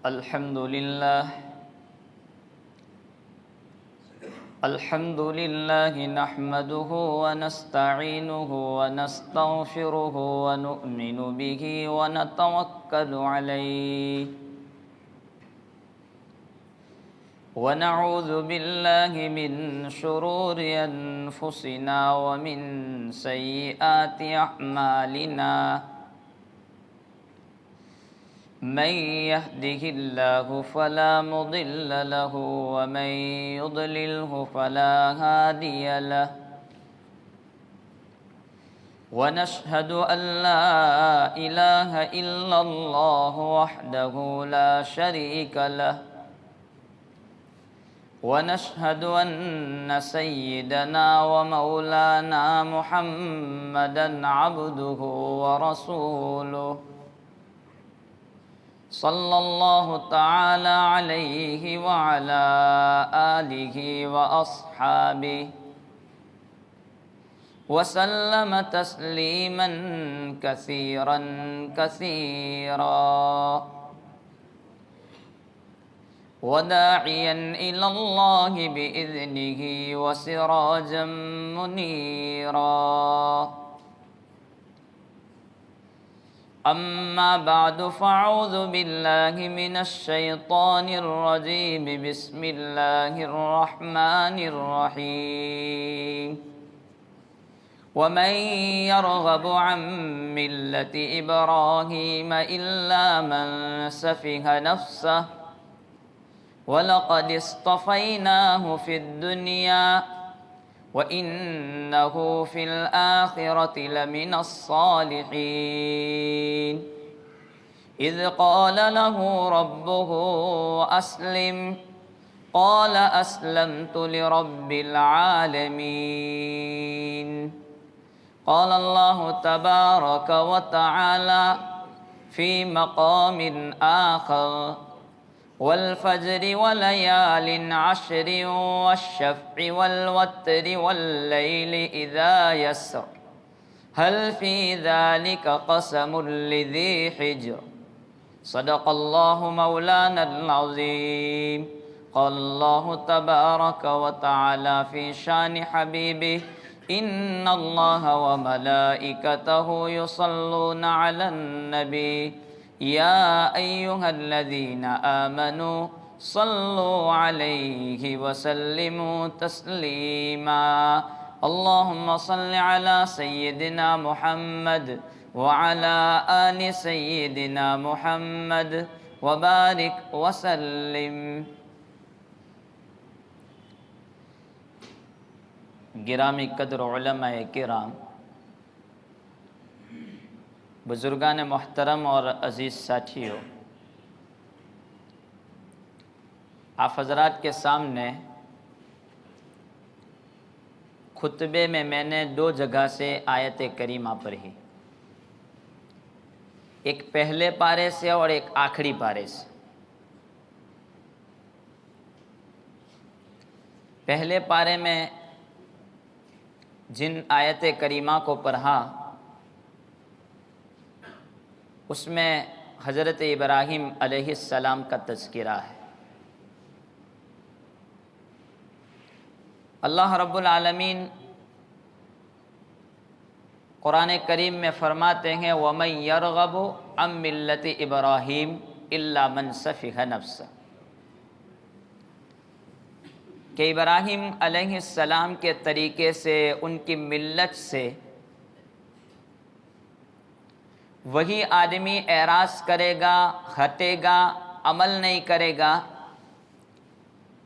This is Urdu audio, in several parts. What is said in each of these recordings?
الحمد لله نحمده ونستعينه ونستغفره ونؤمن به ونتوكل عليه ونعوذ بالله من شرور أنفسنا ومن سيئات أعمالنا من يهده الله فلا مضل له ومن يضلله فلا هادي له ونشهد أن لا إله إلا الله وحده لا شريك له ونشهد أن سيدنا ومولانا محمدا عبده ورسوله صلى الله تعالى عليه وعلى آله وأصحابه وسلم تسليما كثيرا كثيرا وداعيا إلى الله بإذنه وسراجا منيرا أما بعد فأعوذ بالله من الشيطان الرجيم بسم الله الرحمن الرحيم ومن يرغب عن ملة إبراهيم إلا من سفه نفسه ولقد اصطفيناه في الدنيا وإنه في الآخرة لمن الصالحين إذ قال له ربه أسلم قال أسلمت لرب العالمين قال الله تبارك وتعالى في مقام آخر والفجر وليال عشر والشفع والوتر والليل إذا يسر هل في ذلك قسم لذي حجر صدق الله مولانا العظيم قال الله تبارك وتعالى في شان حبيبه إن الله وملائكته يصلون على النبي يا أيها الذين آمنوا صلوا عليه وسلموا تسليما اللهم صل على سيدنا محمد وعلى آل سيدنا محمد وبارك وسلم. گرامی قدر علماء کرام، بزرگان محترم اور عزیز ساتھیوں، آپ حضرات کے سامنے خطبے میں نے دو جگہ سے آیت کریمہ پڑھی، ایک پہلے پارے سے اور ایک آخری پارے سے. پہلے پارے میں جن آیت کریمہ کو پڑھا اس میں حضرت ابراہیم علیہ السلام کا تذکرہ ہے. اللہ رب العالمین قرآن کریم میں فرماتے ہیں وَمَن يَرْغَبُ عَن مِّلَّةِ إِبْرَاهِيمَ إِلَّا مَن سَفِهَ نَفْسَهُ، کہ ابراہیم علیہ السلام کے طریقے سے، ان کی ملت سے وہی آدمی اعراض کرے گا، ہٹے گا، عمل نہیں کرے گا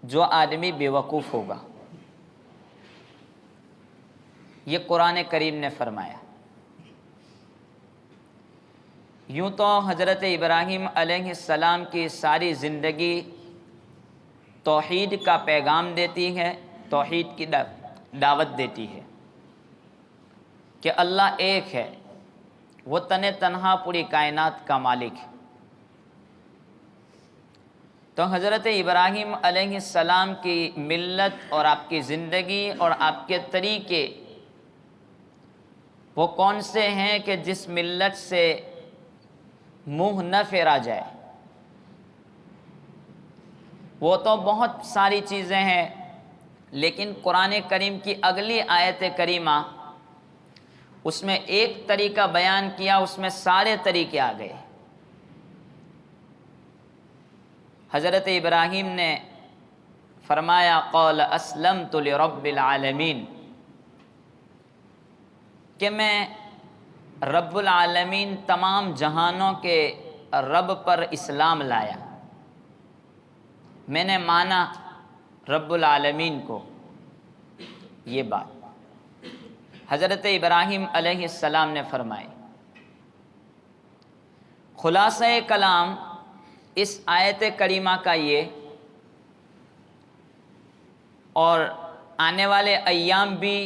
جو آدمی بیوقوف ہوگا. یہ قرآن کریم نے فرمایا. یوں تو حضرت ابراہیم علیہ السلام کی ساری زندگی توحید کا پیغام دیتی ہے، توحید کی دعوت دیتی ہے کہ اللہ ایک ہے، وہ تنہا پوری کائنات کا مالک ہے. تو حضرت ابراہیم علیہ السلام کی ملت اور آپ کی زندگی اور آپ کے طریقے وہ کون سے ہیں کہ جس ملت سے منہ نہ پھیرا جائے، وہ تو بہت ساری چیزیں ہیں، لیکن قرآن کریم کی اگلی آیت کریمہ اس میں ایک طریقہ بیان کیا، اس میں سارے طریقے آ گئے۔ حضرت ابراہیم نے فرمایا قال اسلمت لرب العالمین، کہ میں رب العالمین تمام جہانوں کے رب پر اسلام لایا، میں نے مانا رب العالمین کو۔ یہ بات حضرت ابراہیم علیہ السلام نے فرمائی۔ خلاصہ کلام اس آیت کریمہ کا یہ، اور آنے والے ایام بھی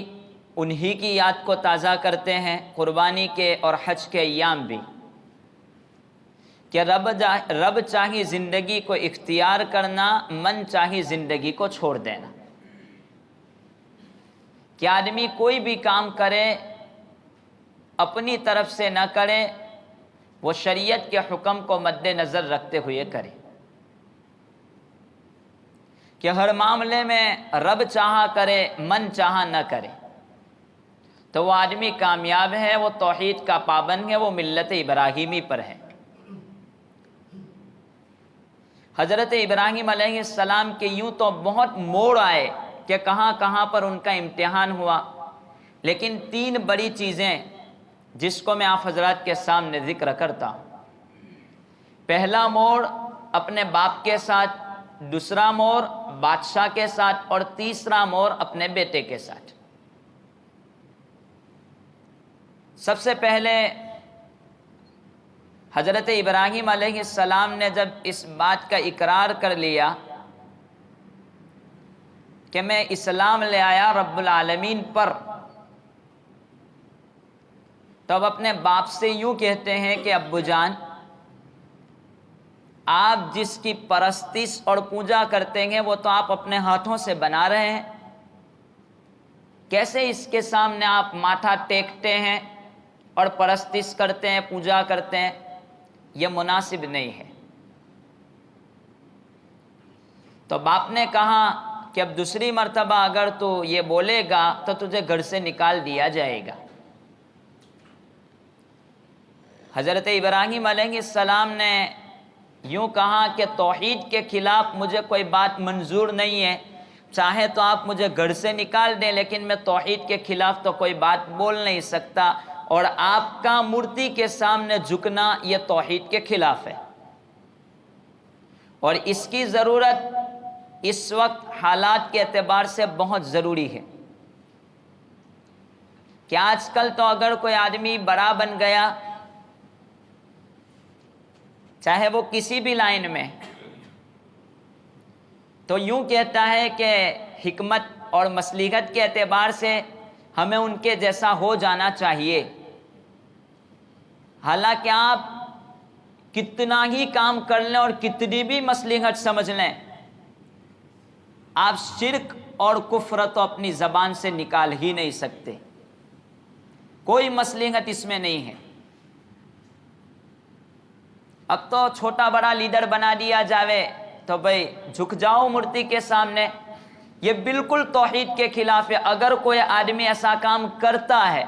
انہی کی یاد کو تازہ کرتے ہیں، قربانی کے اور حج کے ایام بھی، کہ رب چاہی زندگی کو اختیار کرنا، من چاہی زندگی کو چھوڑ دینا۔ کہ آدمی کوئی بھی کام کرے اپنی طرف سے نہ کرے، وہ شریعت کے حکم کو مد نظر رکھتے ہوئے کرے، کہ ہر معاملے میں رب چاہا کرے، من چاہا نہ کرے، تو وہ آدمی کامیاب ہے، وہ توحید کا پابند ہے، وہ ملت ابراہیمی پر ہے۔ حضرت ابراہیم علیہ السلام کے یوں تو بہت موڑ آئے کہ کہاں کہاں پر ان کا امتحان ہوا، لیکن تین بڑی چیزیں جس کو میں آپ حضرات کے سامنے ذکر کرتا ہوں۔ پہلا موڑ اپنے باپ کے ساتھ، دوسرا موڑ بادشاہ کے ساتھ، اور تیسرا موڑ اپنے بیٹے کے ساتھ۔ سب سے پہلے حضرت ابراہیم علیہ السلام نے جب اس بات کا اقرار کر لیا کہ میں اسلام لے آیا رب العالمین پر، تب اپنے باپ سے یوں کہتے ہیں کہ ابو جان، آپ جس کی پرستش اور پوجا کرتے ہیں وہ تو آپ اپنے ہاتھوں سے بنا رہے ہیں، کیسے اس کے سامنے آپ ماتھا ٹیکتے ہیں اور پرستش کرتے ہیں، پوجا کرتے ہیں؟ یہ مناسب نہیں ہے۔ تو باپ نے کہا کہ اب دوسری مرتبہ اگر تو یہ بولے گا تو تجھے گھر سے نکال دیا جائے گا۔ حضرت ابراہیم علیہ السلام نے یوں کہا کہ توحید کے خلاف مجھے کوئی بات منظور نہیں ہے، چاہے تو آپ مجھے گھر سے نکال دیں، لیکن میں توحید کے خلاف تو کوئی بات بول نہیں سکتا، اور آپ کا مورتی کے سامنے جھکنا یہ توحید کے خلاف ہے، اور اس کی ضرورت اس وقت حالات کے اعتبار سے بہت ضروری ہے۔ کہ آج کل تو اگر کوئی آدمی بڑا بن گیا، چاہے وہ کسی بھی لائن میں، تو یوں کہتا ہے کہ حکمت اور مصلحت کے اعتبار سے ہمیں ان کے جیسا ہو جانا چاہیے۔ حالانکہ آپ کتنا ہی کام کر لیں اور کتنی بھی مصلحت سمجھ لیں، آپ شرک اور کفر تو اپنی زبان سے نکال ہی نہیں سکتے، کوئی مصلحت اس میں نہیں ہے۔ اب تو چھوٹا بڑا لیڈر بنا دیا جاوے تو بھئی جھک جاؤ مورتی کے سامنے، یہ بالکل توحید کے خلاف ہے۔ اگر کوئی آدمی ایسا کام کرتا ہے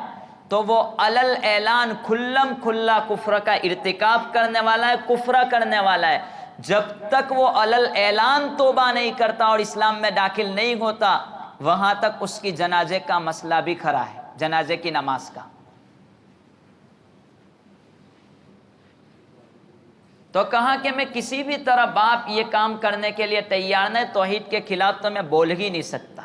تو وہ علل اعلان کھلم کھلا کفر کا ارتکاب کرنے والا ہے، کفر کرنے والا ہے۔ جب تک وہ علل اعلان توبہ نہیں کرتا اور اسلام میں داخل نہیں ہوتا، وہاں تک اس کی جنازے کا مسئلہ بھی کھڑا ہے، جنازے کی نماز کا۔ تو کہا کہ میں کسی بھی طرح باپ یہ کام کرنے کے لیے تیار نہیں، توحید کے خلاف تو میں بول ہی نہیں سکتا،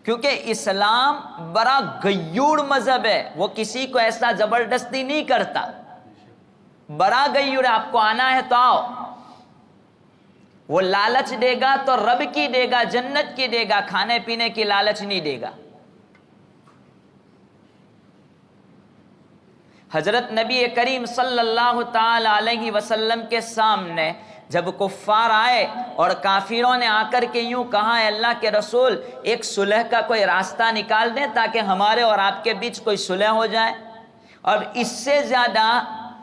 کیونکہ اسلام بڑا غیور مذہب ہے، وہ کسی کو ایسا زبردستی نہیں کرتا، بڑا غیور ہے، آپ کو آنا ہے تو آؤ۔ وہ لالچ دے گا تو رب کی دے گا، جنت کی دے گا، کھانے پینے کی لالچ نہیں دے گا۔ حضرت نبی کریم صلی اللہ تعالی علیہ وسلم کے سامنے جب کفار آئے اور کافروں نے آ کر کے یوں کہا، اے اللہ کے رسول، ایک صلح کا کوئی راستہ نکال دیں تاکہ ہمارے اور آپ کے بیچ کوئی صلح ہو جائے۔ اور اس سے زیادہ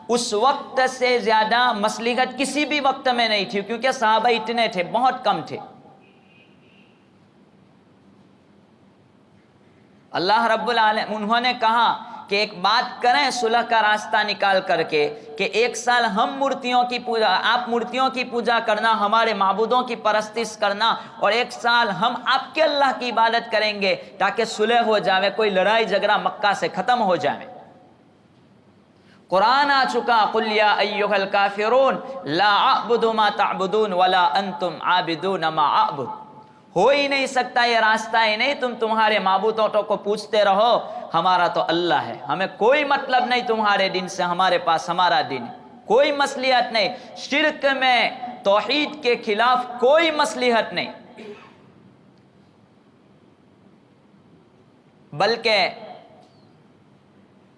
اس وقت سے زیادہ مصلحت کسی بھی وقت میں نہیں تھی، کیونکہ صحابہ اتنے تھے، بہت کم تھے۔ اللہ رب العالمین انہوں نے کہا کہ ایک بات کریں صلح کا راستہ نکال کر کے، کہ ایک سال ہم مورتیوں کی پوجا، آپ مورتیوں کی پوجا کرنا، ہمارے معبودوں کی پرستش کرنا، اور ایک سال ہم آپ کے اللہ کی عبادت کریں گے، تاکہ صلح ہو جائے، کوئی لڑائی جھگڑا مکہ سے ختم ہو جائے۔ قرآن آ چکا، قل یا ایھا الکافرون لا اعبد ما تعبدون ولا انتم عابدون ما اعبد۔ ہو ہی نہیں سکتا، یہ راستہ ہی نہیں، تم تمہارے معبودوں کو پوچھتے رہو، ہمارا تو اللہ ہے، ہمیں کوئی مطلب نہیں تمہارے دین سے، ہمارے پاس ہمارا دین ہے، کوئی مصلحت نہیں، شرک میں توحید کے خلاف کوئی مصلحت نہیں۔ بلکہ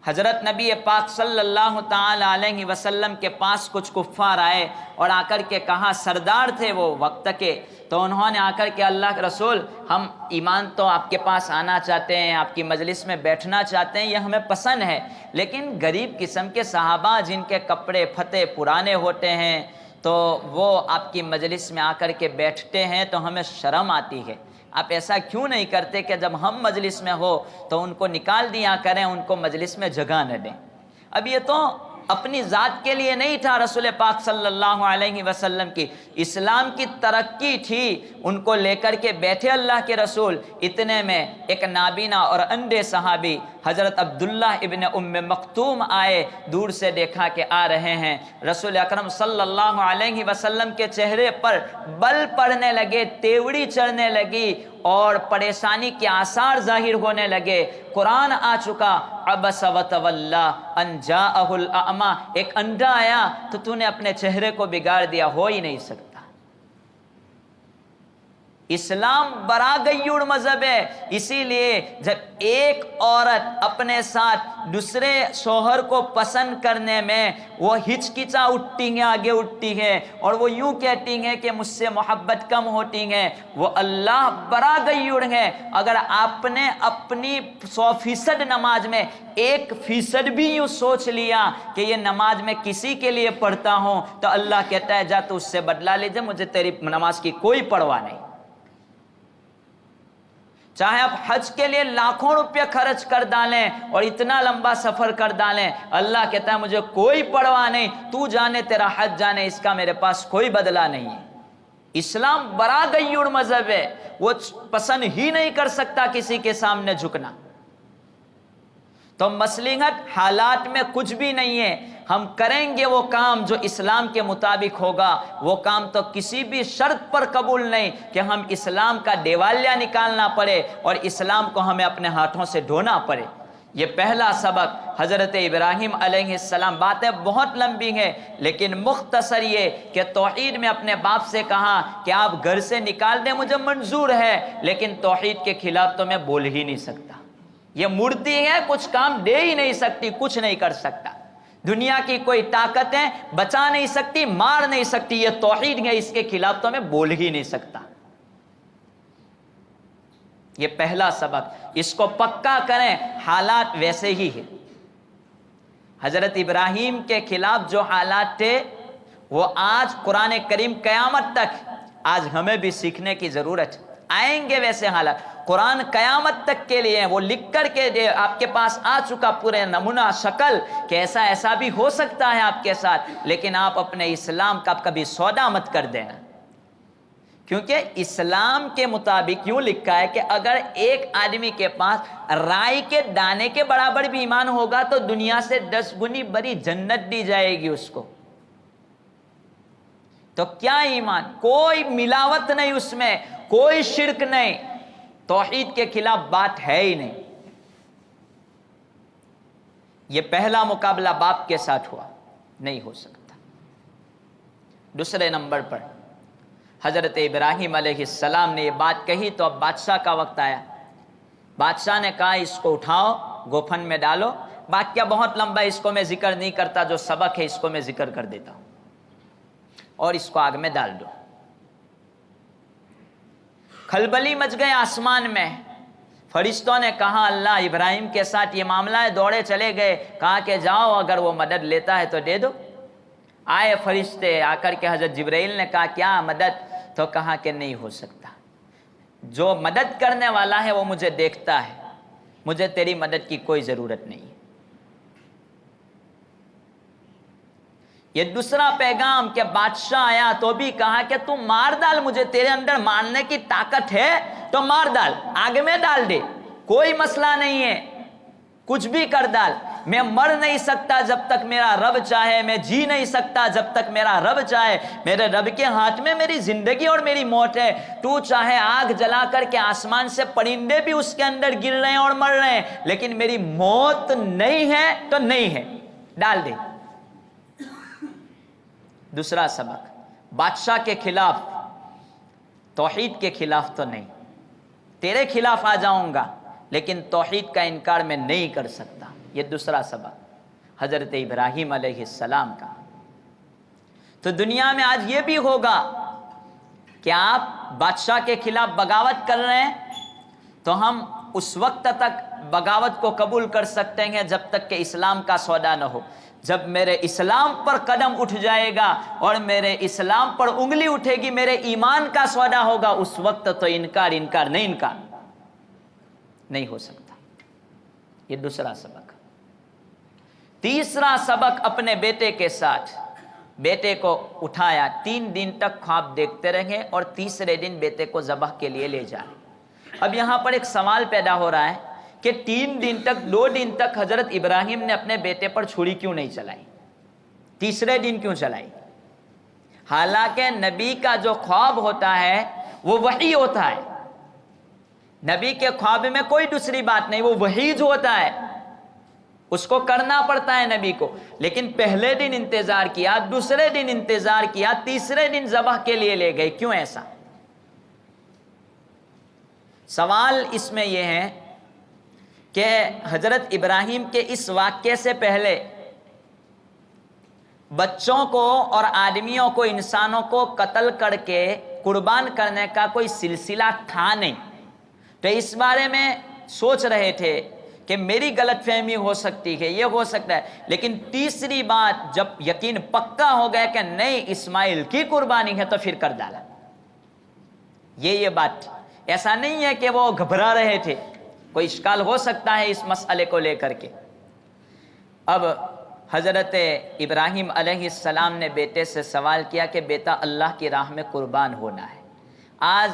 حضرت نبی پاک صلی اللہ تعالی علیہ وسلم کے پاس کچھ کفار آئے اور آ کر کے کہا، سردار تھے وہ وقت کے، تو انہوں نے آ کر کے اللہ کے رسول، ہم ایمان تو آپ کے پاس آنا چاہتے ہیں، آپ کی مجلس میں بیٹھنا چاہتے ہیں، یہ ہمیں پسند ہے، لیکن غریب قسم کے صحابہ جن کے کپڑے پھٹے پرانے ہوتے ہیں، تو وہ آپ کی مجلس میں آ کر کے بیٹھتے ہیں تو ہمیں شرم آتی ہے۔ آپ ایسا کیوں نہیں کرتے کہ جب ہم مجلس میں ہو تو ان کو نکال دیا کریں، ان کو مجلس میں جگہ نہ دیں۔ اب یہ تو اپنی ذات کے لیے نہیں تھا، رسول پاک صلی اللہ علیہ وسلم کی اسلام کی ترقی تھی، ان کو لے کر کے بیٹھے اللہ کے رسول۔ اتنے میں ایک نابینا اور اندھے صحابی حضرت عبداللہ ابن ام مکتوم آئے، دور سے دیکھا کہ آ رہے ہیں، رسول اکرم صلی اللہ علیہ وسلم کے چہرے پر بل پڑنے لگے، تیوڑی چڑھنے لگی اور پریشانی کے آثار ظاہر ہونے لگے۔ قرآن آ چکا، عبس وتولی ان جاءہ الاعمی، ایک اندھا آیا تو تو نے اپنے چہرے کو بگاڑ دیا، ہو ہی نہیں سکتا۔ اسلام بڑا غیور مذہب ہے، اسی لیے جب ایک عورت اپنے ساتھ دوسرے شوہر کو پسند کرنے میں وہ ہچکچا اٹھتی ہیں، آگے اٹھتی ہیں، اور وہ یوں کہتی ہیں کہ مجھ سے محبت کم ہوتی ہیں، وہ اللہ بڑا غیور ہے۔ اگر آپ نے اپنی 100% نماز میں 1% بھی یوں سوچ لیا کہ یہ نماز میں کسی کے لیے پڑھتا ہوں، تو اللہ کہتا ہے جا تو اس سے بدلا لیجے، مجھے تیری نماز کی کوئی پرواہ نہیں۔ چاہے آپ حج کے لیے لاکھوں روپے خرچ کر ڈالیں اور اتنا لمبا سفر کر ڈالیں، اللہ کہتا ہے مجھے کوئی پرواہ نہیں، تو جانے تیرا حج جانے، اس کا میرے پاس کوئی بدلہ نہیں ہے۔ اسلام بڑا غیور مذہب ہے، وہ پسند ہی نہیں کر سکتا کسی کے سامنے جھکنا۔ تو مصلحت حالات میں کچھ بھی نہیں ہے، ہم کریں گے وہ کام جو اسلام کے مطابق ہوگا، وہ کام تو کسی بھی شرط پر قبول نہیں کہ ہم اسلام کا دیوالیہ نکالنا پڑے اور اسلام کو ہمیں اپنے ہاتھوں سے ڈھونا پڑے۔ یہ پہلا سبق حضرت ابراہیم علیہ السلام، باتیں بہت لمبی ہیں لیکن مختصر یہ کہ توحید میں اپنے باپ سے کہا کہ آپ گھر سے نکال دیں مجھے منظور ہے، لیکن توحید کے خلاف تو میں بول ہی نہیں سکتا، یہ مردی ہے، کچھ کام دے ہی نہیں سکتی، کچھ نہیں کر سکتا، دنیا کی کوئی طاقتیں بچا نہیں سکتی، مار نہیں سکتی، یہ توحید ہے، اس کے خلاف تو میں بول ہی نہیں سکتا۔ یہ پہلا سبق، اس کو پکا کریں، حالات ویسے ہی ہیں۔ حضرت ابراہیم کے خلاف جو حالات تھے وہ آج قرآن کریم قیامت تک، آج ہمیں بھی سیکھنے کی ضرورت ہے۔ آئیں گے ویسے حالات، قرآن قیامت تک کے لیے وہ لکھ کر کے آپ کے پاس آ چکا پورے نمونہ شکل کہ ایسا ایسا بھی ہو سکتا ہے آپ کے ساتھ، لیکن آپ اپنے اسلام کا کبھی سودا مت کر دینا، کیونکہ اسلام کے مطابق یوں لکھا ہے کہ اگر ایک آدمی کے پاس رائی کے دانے کے برابر بھی ایمان ہوگا تو دنیا سے 10 گنی بڑی جنت دی جائے گی اس کو۔ تو کیا ایمان، کوئی ملاوٹ نہیں اس میں، کوئی شرک نہیں، توحید کے خلاف بات ہے ہی نہیں۔ یہ پہلا مقابلہ باپ کے ساتھ ہوا، نہیں ہو سکتا۔ دوسرے نمبر پر حضرت ابراہیم علیہ السلام نے یہ بات کہی تو اب بادشاہ کا وقت آیا۔ بادشاہ نے کہا اس کو اٹھاؤ، گوفن میں ڈالو۔ واقعہ بہت لمبا، اس کو میں ذکر نہیں کرتا، جو سبق ہے اس کو میں ذکر کر دیتا ہوں، اور اس کو آگ میں ڈال دو۔ کھلبلی مچ گئے آسمان میں، فرشتوں نے کہا اللہ ابراہیم کے ساتھ یہ معاملہ ہے، دوڑے چلے گئے، کہا کہ جاؤ اگر وہ مدد لیتا ہے تو دے دو۔ آئے فرشتے، آ کر کے حضرت جبرائیل نے کہا کیا مدد؟ تو کہا کہ نہیں ہو سکتا، جو مدد کرنے والا ہے وہ مجھے دیکھتا ہے، مجھے تیری مدد کی کوئی ضرورت نہیں ہے۔ یہ دوسرا پیغام کہ بادشاہ آیا تو بھی کہا کہ تم مار ڈال، مجھے تیرے اندر مارنے کی طاقت ہے تو مار ڈال، آگ میں ڈال دے، کوئی مسئلہ نہیں ہے، کچھ بھی کر ڈال، میں مر نہیں سکتا جب تک میرا رب چاہے، میں جی نہیں سکتا جب تک میرا رب چاہے، میرے رب کے ہاتھ میں میری زندگی اور میری موت ہے، تو چاہے آگ جلا کر کے آسمان سے پرندے بھی اس کے اندر گر رہے ہیں اور مر رہے ہیں، لیکن میری موت نہیں ہے تو نہیں ہے، ڈال دے۔ دوسرا سبق، بادشاہ کے خلاف، توحید کے خلاف تو نہیں، تیرے خلاف آ جاؤں گا لیکن توحید کا انکار میں نہیں کر سکتا۔ یہ دوسرا سبق حضرت ابراہیم علیہ السلام کا۔ تو دنیا میں آج یہ بھی ہوگا کہ آپ بادشاہ کے خلاف بغاوت کر رہے ہیں تو ہم اس وقت تک بغاوت کو قبول کر سکتے ہیں جب تک کہ اسلام کا سودا نہ ہو۔ جب میرے اسلام پر قدم اٹھ جائے گا اور میرے اسلام پر انگلی اٹھے گی، میرے ایمان کا سودا ہوگا، اس وقت تو انکار نہیں ہو سکتا۔ یہ دوسرا سبق۔ تیسرا سبق اپنے بیٹے کے ساتھ، بیٹے کو اٹھایا، 3 دن تک خواب دیکھتے رہے اور تیسرے دن بیٹے کو ذبح کے لیے لے جائے۔ اب یہاں پر ایک سوال پیدا ہو رہا ہے کہ 3 دن تک، 2 دن تک حضرت ابراہیم نے اپنے بیٹے پر چھری کیوں نہیں چلائی، تیسرے دن کیوں چلائی؟ حالانکہ نبی کا جو خواب ہوتا ہے وہ وحی ہوتا ہے، نبی کے خواب میں کوئی دوسری بات نہیں، وہ وحی جو ہوتا ہے اس کو کرنا پڑتا ہے نبی کو، لیکن پہلے دن انتظار کیا، دوسرے دن انتظار کیا، تیسرے دن ذبح کے لیے لے گئے، کیوں ایسا؟ سوال اس میں یہ ہے کہ حضرت ابراہیم کے اس واقعے سے پہلے بچوں کو اور آدمیوں کو، انسانوں کو قتل کر کے قربان کرنے کا کوئی سلسلہ تھا نہیں، تو اس بارے میں سوچ رہے تھے کہ میری غلط فہمی ہو سکتی ہے، یہ ہو سکتا ہے، لیکن تیسری بات جب یقین پکا ہو گیا کہ نہیں اسماعیل کی قربانی ہے تو پھر کر ڈالا۔ یہ بات ایسا نہیں ہے کہ وہ گھبرا رہے تھے، کوئی اشکال ہو سکتا ہے اس مسئلے کو لے کر کے۔ اب حضرت ابراہیم علیہ السلام نے بیٹے سے سوال کیا کہ بیٹا اللہ کی راہ میں قربان ہونا ہے۔ آج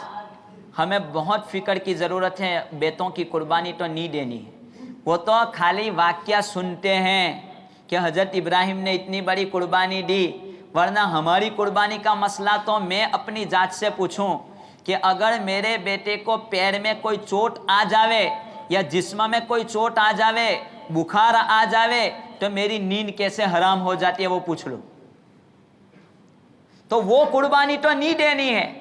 ہمیں بہت فکر کی ضرورت ہے، بیٹوں کی قربانی تو نہیں دینی ہے، وہ تو خالی واقعہ سنتے ہیں کہ حضرت ابراہیم نے اتنی بڑی قربانی دی، ورنہ ہماری قربانی کا مسئلہ تو میں اپنی ذات سے پوچھوں کہ اگر میرے بیٹے کو پیر میں کوئی چوٹ آ جاوے یا جسم میں کوئی چوٹ آ جاوے، بخار آ جاوے، تو میری نیند کیسے حرام ہو جاتی ہے وہ پوچھ لو۔ تو وہ قربانی تو نہیں دینی ہے،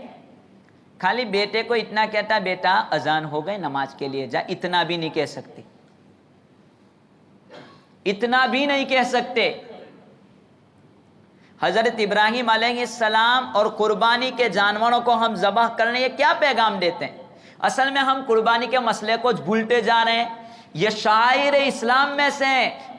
خالی بیٹے کو اتنا کہتا بیٹا اذان ہو گئے نماز کے لیے جا، اتنا بھی نہیں کہہ سکتے، اتنا بھی نہیں کہہ سکتے۔ حضرت ابراہیم علیہ السلام اور قربانی کے جانوروں کو ہم ذبح کرنے، یہ کیا پیغام دیتے ہیں؟ اصل میں ہم قربانی کے مسئلے کو بھولتے جا رہے ہیں، یہ شاعر اسلام میں سے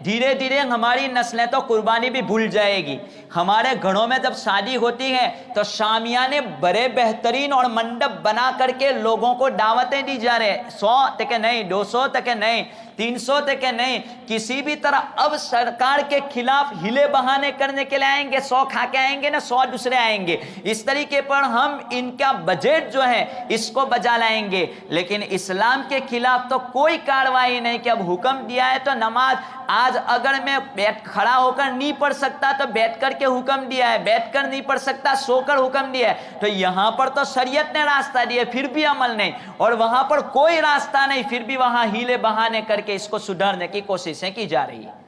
دھیرے دھیرے ہماری نسلیں تو قربانی بھی بھول جائے گی۔ ہمارے گھروں میں جب شادی ہوتی ہے تو شامیانے بڑے بہترین اور منڈپ بنا کر کے لوگوں کو دعوتیں دی جا رہے ہیں، 100 تک نہیں، 200 تک نہیں، 300 تک نہیں، کسی بھی طرح اب سرکار کے خلاف ہلے بہانے کرنے کے لیے آئیں گے، 100 کھا کے آئیں گے نا 100 دوسرے آئیں گے، اس طریقے پر ہم ان کا بجٹ جو ہے اس کو بجا لائیں گے، لیکن اسلام کے خلاف تو کوئی کاروائی نہیں کہ اب حکم دیا ہے تو نماز آج اگر میں کھڑا ہو کر نہیں پڑھ سکتا تو بیٹھ کر کے حکم دیا ہے، بیٹھ کر نہیں پڑھ سکتا سو کر حکم دیا ہے، تو یہاں پر تو شریعت نے راستہ دیا پھر بھی عمل نہیں، اور وہاں پر کوئی راستہ نہیں پھر بھی وہاں ہیلے بہانے کر کے اس کو سدھارنے کی کوششیں کی جا رہی ہے۔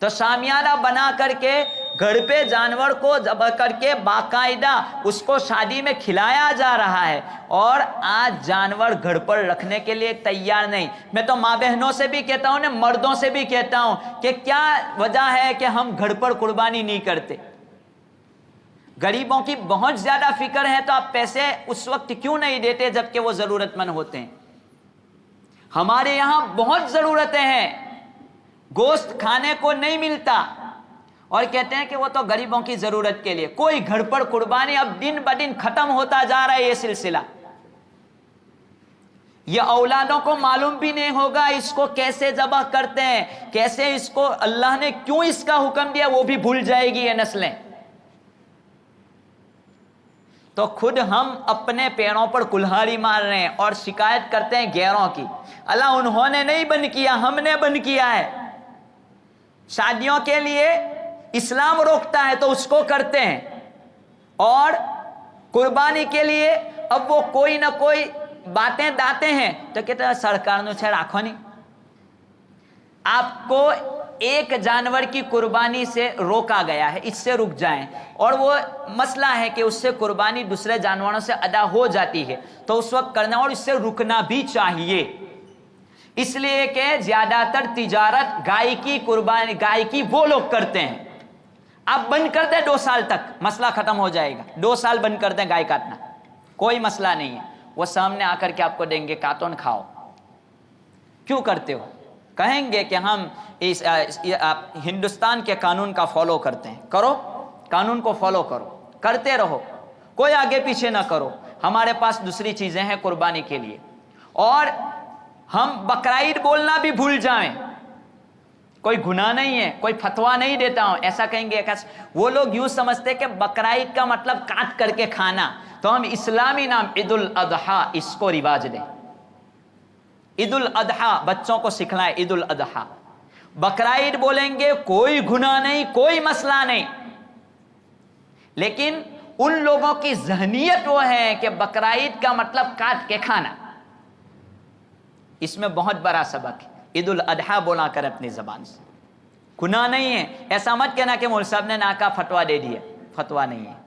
تو شامیانہ بنا کر کے گھر پہ جانور کو ذبح کر کے باقاعدہ اس کو شادی میں کھلایا جا رہا ہے، اور آج جانور گھر پر رکھنے کے لیے تیار نہیں۔ میں تو ماں بہنوں سے بھی کہتا ہوں، مردوں سے بھی کہتا ہوں کہ کیا وجہ ہے کہ ہم گھر پر قربانی نہیں کرتے؟ غریبوں کی بہت زیادہ فکر ہے تو آپ پیسے اس وقت کیوں نہیں دیتے جبکہ وہ ضرورت مند ہوتے ہیں؟ ہمارے یہاں بہت ضرورتیں ہیں، گوشت کھانے کو نہیں ملتا اور کہتے ہیں کہ وہ تو غریبوں کی ضرورت کے لیے۔ کوئی گھر پر قربانی اب دن بدن ختم ہوتا جا رہا ہے یہ سلسلہ۔ یہ اولادوں کو معلوم بھی نہیں ہوگا اس کو کیسے ذبح کرتے ہیں، کیسے اس کو اللہ نے کیوں اس کا حکم دیا، وہ بھی بھول جائے گی یہ نسلیں۔ تو خود ہم اپنے پیروں پر کلہاڑی مار رہے ہیں اور شکایت کرتے ہیں غیروں کی۔ اللہ انہوں نے نہیں بند کیا، ہم نے بند کیا ہے۔ شادیوں کے لیے اسلام روکتا ہے تو اس کو کرتے ہیں، اور قربانی کے لیے اب وہ کوئی نہ کوئی باتیں داتے ہیں تو کہتے ہیں سرکار نے چھے راکھو نہیں۔ آپ کو ایک جانور کی قربانی سے روکا گیا ہے، اس سے رک جائیں، اور وہ مسئلہ ہے کہ اس سے قربانی دوسرے جانوروں سے ادا ہو جاتی ہے تو اس وقت کرنا، اور اس سے رکنا بھی چاہیے، اس لیے کہ زیادہ تر تجارت گائے کی قربانی، گائے کی وہ لوگ کرتے ہیں۔ آپ بند کر دیں 2 سال تک، مسئلہ ختم ہو جائے گا۔ 2 سال بند کر دیں گائے کاٹنا، کوئی مسئلہ نہیں ہے۔ وہ سامنے آ کر کے آپ کو دیں گے کاتون کھاؤ، کیوں کرتے ہو؟ کہیں گے کہ ہم ہندوستان کے قانون کا فالو کرتے ہیں۔ کرو، قانون کو فالو کرو، کرتے رہو، کوئی آگے پیچھے نہ کرو۔ ہمارے پاس دوسری چیزیں ہیں قربانی کے لیے، اور ہم بقرعید بولنا بھی بھول جائیں، کوئی گناہ نہیں ہے، کوئی فتویٰ نہیں دیتا ہوں، ایسا کہیں گے۔ وہ لوگ یوں سمجھتے کہ بقرعید کا مطلب کاٹ کر کے کھانا، تو ہم اسلامی نام عید الاضحیٰ اس کو رواج دیں۔ عید الاضحیٰ بچوں کو سکھلائیں، عید الاضحیٰ۔ بقرعید بولیں گے کوئی گناہ نہیں، کوئی مسئلہ نہیں، لیکن ان لوگوں کی ذہنیت وہ ہے کہ بقرعید کا مطلب کاٹ کے کھانا۔ اس میں بہت بڑا سبق ہے۔ عید الاضحیٰ بولا کر اپنی زبان سے، گناہ نہیں ہے۔ ایسا مت کہنا کہ مولوی صاحب نے ناکا فتویٰ دے دیا، فتویٰ نہیں ہے۔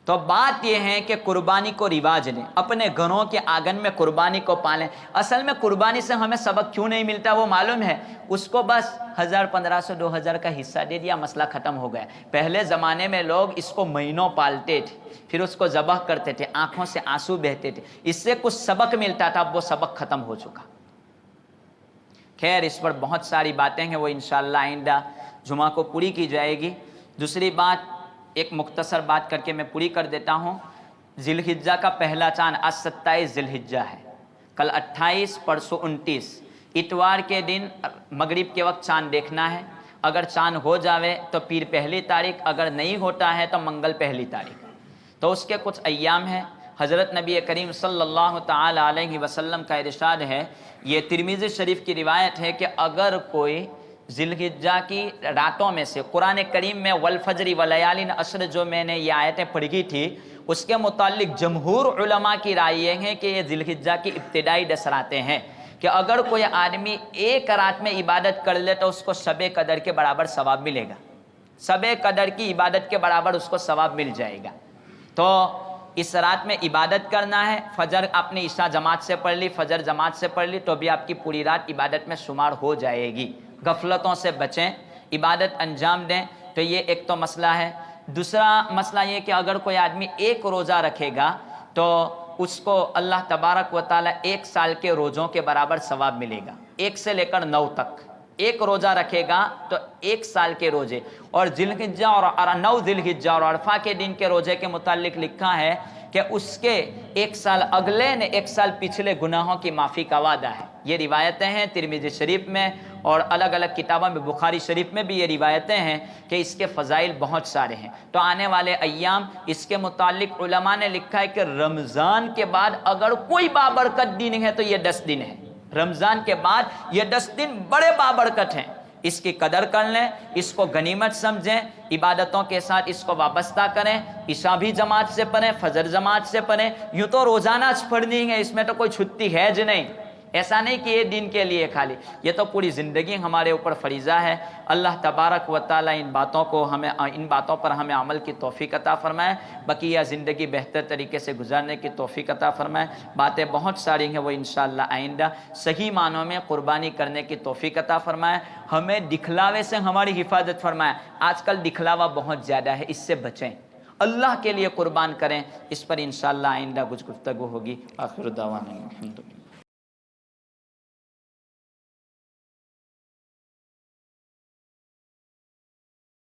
تو بات یہ ہے کہ قربانی کو رواج دیں، اپنے گھروں کے آنگن میں قربانی کو پالیں۔ اصل میں قربانی سے ہمیں سبق کیوں نہیں ملتا وہ معلوم ہے، اس کو بس 1000 1500 2000 کا حصہ دے دیا، مسئلہ ختم ہو گیا۔ پہلے زمانے میں لوگ اس کو مہینوں پالتے تھے، پھر اس کو ذبح کرتے تھے، آنکھوں سے آنسو بہتے تھے، اس سے کچھ سبق ملتا تھا، اب وہ سبق ختم ہو چکا۔ خیر، اس پر بہت ساری باتیں ہیں، وہ انشاءاللہ آئندہ جمعہ کو پوری کی جائے گی۔ دوسری بات، ایک مختصر بات کر کے میں پوری کر دیتا ہوں۔ ذی الحجہ کا پہلا چاند آج 27 ذی الحجہ ہے، کل 28، پرسوں 29، اتوار کے دن مغرب کے وقت چاند دیکھنا ہے۔ اگر چاند ہو جاوے تو پیر پہلی تاریخ، اگر نہیں ہوتا ہے تو منگل پہلی تاریخ۔ تو اس کے کچھ ایام ہیں۔ حضرت نبی کریم صلی اللہ تعالی علیہ وسلم کا ارشاد ہے، یہ ترمذی شریف کی روایت ہے کہ اگر کوئی ذی الحجہ کی راتوں میں سے، قرآن کریم میں والفجر ولیال عشر جو میں نے یہ آیتیں پڑھی تھی، اس کے متعلق جمہور علماء کی رائے یہ ہے کہ یہ ذی الحجہ کی ابتدائی 10 راتیں ہیں، کہ اگر کوئی آدمی ایک رات میں عبادت کر لے تو اس کو شب قدر کے برابر ثواب ملے گا، شب قدر کی عبادت کے برابر اس کو ثواب مل جائے گا۔ تو اس رات میں عبادت کرنا ہے۔ فجر آپ نے عشاء جماعت سے پڑھ لی، فجر جماعت سے پڑھ لی تو بھی آپ کی پوری رات عبادت میں شمار ہو جائے گی۔ غفلتوں سے بچیں، عبادت انجام دیں۔ تو یہ ایک تو مسئلہ ہے۔ دوسرا مسئلہ یہ کہ اگر کوئی آدمی ایک روزہ رکھے گا تو اس کو اللہ تبارک و تعالی 1 سال کے روزوں کے برابر ثواب ملے گا، 1 سے لے کر 9 تک۔ ایک روزہ رکھے گا تو 1 سال کے روزے، اور ذی الحجہ اور 9 ذی الحجہ اور عرفہ کے دن کے روزے کے متعلق لکھا ہے کہ اس کے 1 سال اگلے نے 1 سال پچھلے گناہوں کی معافی کا وعدہ ہے۔ یہ روایتیں ہیں ترمذی شریف میں اور الگ الگ کتابوں میں، بخاری شریف میں بھی یہ روایتیں ہیں کہ اس کے فضائل بہت سارے ہیں۔ تو آنے والے ایام اس کے متعلق علماء نے لکھا ہے کہ رمضان کے بعد اگر کوئی بابرکت دن ہے تو یہ 10 دن ہے۔ رمضان کے بعد یہ 10 دن بڑے بابرکت ہیں، اس کی قدر کر لیں، اس کو غنیمت سمجھیں، عبادتوں کے ساتھ اس کو وابستہ کریں۔ عشاء بھی جماعت سے پڑھیں، فجر جماعت سے پڑھیں، یوں تو روزانہ پڑھنی ہے، اس میں تو کوئی چھٹی ہے جو نہیں۔ ایسا نہیں کہ یہ دن کے لیے خالی، یہ تو پوری زندگی ہمارے اوپر فریضہ ہے۔ اللہ تبارک و تعالی ان باتوں پر ہمیں عمل کی توفیق عطا فرمائے، بقیہ زندگی بہتر طریقے سے گزارنے کی توفیق عطا فرمائے۔ باتیں بہت ساری ہیں، وہ انشاءاللہ آئندہ صحیح معنوں میں قربانی کرنے کی توفیق عطا فرمائے۔ ہمیں دکھلاوے سے ہماری حفاظت فرمائے۔ آج کل دکھلاوا بہت زیادہ ہے، اس سے بچیں۔ اللہ کے لیے قربان کریں. اس پر انشاءاللہ آئندہ کچھ گفتگو ہوگی. آخر دعوانا الحمدللہ.